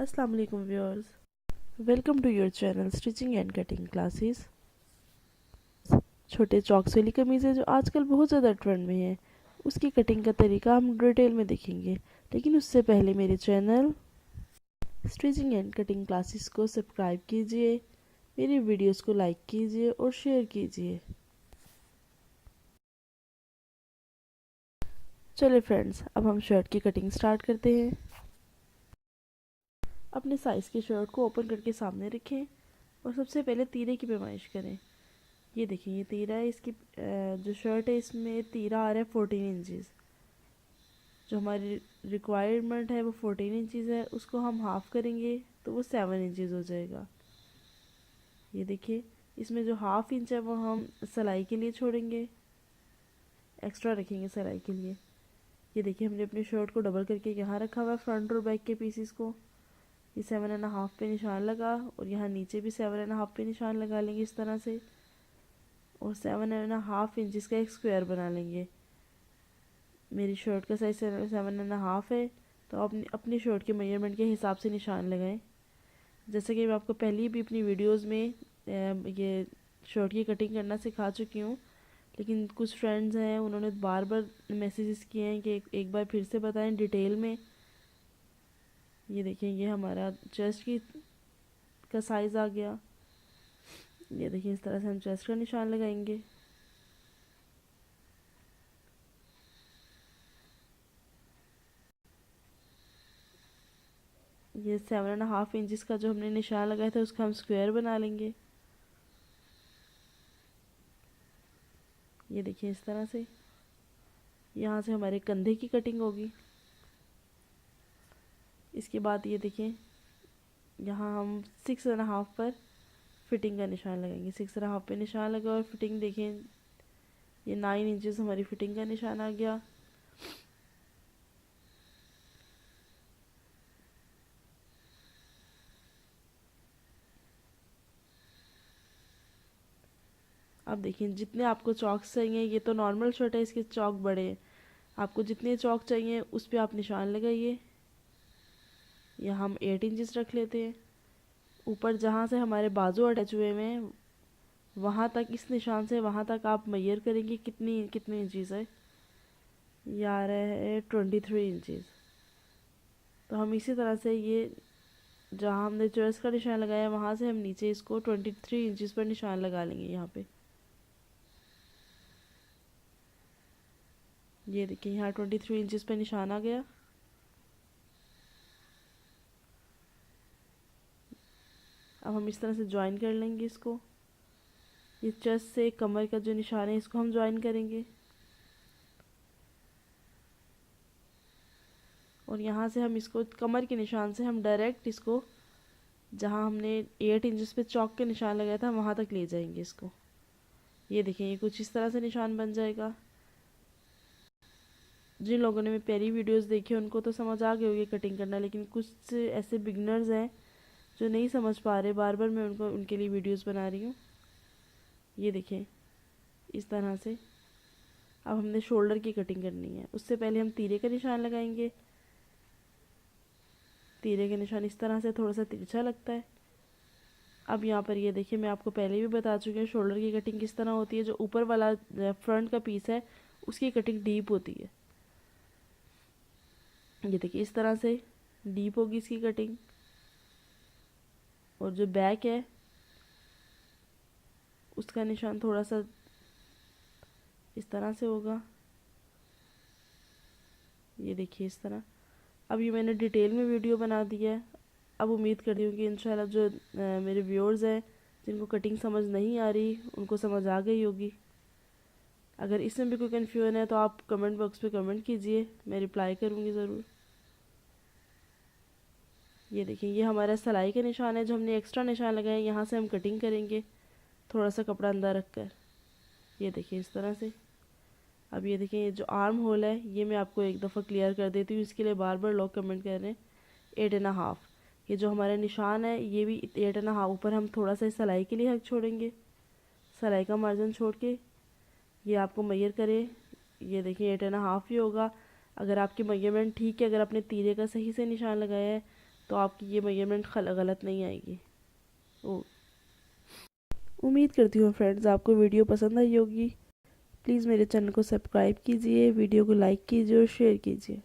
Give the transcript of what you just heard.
अस्सलाम वालेकुम viewers, welcome to your channel stitching and cutting classes. छोटे चॉक्स वाली कमीज़ें जो आजकल बहुत ज़्यादा ट्रेंड में है, उसकी कटिंग का तरीका हम डिटेल में देखेंगे। लेकिन उससे पहले मेरे channel stitching and cutting classes को सब्सक्राइब कीजिए, मेरी वीडियोस को लाइक कीजिए और शेयर कीजिए। चलिए फ्रेंड्स, अब हम शर्ट की कटिंग स्टार्ट करते हैं। अपने साइज़ की शर्ट को ओपन करके सामने रखें और सबसे पहले तीरे की पैमाइश करें। ये देखिए, ये तीरा है। इसकी जो शर्ट है इसमें तीरा आ रहा है 14 इंचज़। जो हमारी रिक्वायरमेंट है वो 14 इंचज़ है, उसको हम हाफ़ करेंगे तो वो 7 इंचज़ हो जाएगा। ये देखिए, इसमें जो हाफ़ इंच है वो हम सिलाई के लिए छोड़ेंगे, एक्स्ट्रा रखेंगे सिलाई के लिए। ये देखिए, हमने अपनी शर्ट को डबल करके यहाँ रखा हुआ है फ्रंट और बैक के पीसीस को। ये 7.5 पे निशान लगा और यहाँ नीचे भी 7.5 पे निशान लगा लेंगे इस तरह से, और 7.5 इंचज़ का एक स्क्वायर बना लेंगे। मेरी शर्ट का साइज़ 7.5 है, तो आप अपनी शर्ट के मेजरमेंट के हिसाब से निशान लगाएं। जैसे कि मैं आपको पहले भी अपनी वीडियोस में ये शर्ट की कटिंग करना सिखा चुकी हूँ, लेकिन कुछ फ्रेंड्स हैं उन्होंने बार बार मैसेजेस किए हैं कि एक बार फिर से बताएं डिटेल में। ये देखें, ये हमारा चेस्ट की का साइज़ आ गया। ये देखिए, इस तरह से हम चेस्ट का निशान लगाएंगे। ये 7.5 इंचज़ का जो हमने निशान लगाया था उसका हम स्क्वायर बना लेंगे। ये देखिए, इस तरह से यहाँ से हमारे कंधे की कटिंग होगी। इसके बाद ये देखें, यहाँ हम 6.5 पर फिटिंग का निशान लगाएंगे। 6.5 पे निशान लगा और फिटिंग देखें, ये 9 इंचज़ हमारी फिटिंग का निशान आ गया। अब देखिए, जितने आपको चौक्स चाहिए, ये तो नॉर्मल शर्ट है, इसके चौक बड़े हैं। आपको जितने चौक चाहिए उस पर आप निशान लगाइए। यहाँ हम 8 इंचज़ रख लेते हैं। ऊपर जहाँ से हमारे बाजू अटैच हुए हुए हैं वहाँ तक, इस निशान से वहाँ तक आप मेजर करेंगे कितनी कितनी इंचज़ है। ये आ रहा है 23 इंचज़। तो हम इसी तरह से ये जहाँ हमने चेस्ट का निशान लगाया वहाँ से हम नीचे इसको 23 इंचज़ पर निशान लगा लेंगे। यहाँ पे ये देखिए, यहाँ 23 इंचज़ पर निशान आ गया। अब हम इस तरह से ज्वाइन कर लेंगे इसको। ये चेस्ट से कमर का जो निशान है इसको हम ज्वाइन करेंगे, और यहाँ से हम इसको कमर के निशान से हम डायरेक्ट इसको जहाँ हमने 8 इंचज़ पे चौक के निशान लगाया था वहाँ तक ले जाएंगे इसको। ये देखिए, ये कुछ इस तरह से निशान बन जाएगा। जिन लोगों ने मेरी पहली वीडियोस देखी उनको तो समझ आ गई होगी कटिंग करना, लेकिन कुछ ऐसे बिगनर्स हैं जो नहीं समझ पा रहे, बार बार मैं उनके लिए वीडियोस बना रही हूँ। ये देखें, इस तरह से अब हमने शोल्डर की कटिंग करनी है। उससे पहले हम तीरे का निशान लगाएंगे। तीरे का निशान इस तरह से थोड़ा सा तिरछा लगता है। अब यहाँ पर ये देखिए, मैं आपको पहले भी बता चुकी हूँ शोल्डर की कटिंग किस तरह होती है। जो ऊपर वाला फ्रंट का पीस है उसकी कटिंग डीप होती है। ये देखिए, इस तरह से डीप होगी इसकी कटिंग, और जो बैक है उसका निशान थोड़ा सा इस तरह से होगा। ये देखिए, इस तरह। अब ये मैंने डिटेल में वीडियो बना दिया है। अब उम्मीद करती हूँ कि इंशाल्लाह जो मेरे व्यूअर्स हैं जिनको कटिंग समझ नहीं आ रही उनको समझ आ गई होगी। अगर इसमें भी कोई कन्फ्यूजन है तो आप कमेंट बॉक्स पे कमेंट कीजिए, मैं रिप्लाई करूँगी ज़रूर। ये देखिए, ये हमारा सिलाई का निशान है। जो हमने एक्स्ट्रा निशान लगाया है यहाँ से हम कटिंग करेंगे थोड़ा सा कपड़ा अंदर रख कर। ये देखिए, इस तरह से। अब ये देखिए, ये जो आर्म होल है ये मैं आपको एक दफ़ा क्लियर कर देती हूँ, इसके लिए बार बार लोग कमेंट कर रहे हैं। 8.5, ये जो हमारा निशान है ये भी 8.5। ऊपर हम थोड़ा सा सिलाई के लिए हक छोड़ेंगे, सिलाई का मार्जिन छोड़ के। ये आपको मेजर करे, ये देखिए 8.5 ही होगा। अगर आपकी मेजरमेंट ठीक है, अगर आपने तीरे का सही से निशान लगाया है तो आपकी ये मेजरमेंट गलत नहीं आएगी। उम्मीद करती हूँ फ्रेंड्स आपको वीडियो पसंद आई होगी। प्लीज़ मेरे चैनल को सब्सक्राइब कीजिए, वीडियो को लाइक कीजिए और शेयर कीजिए।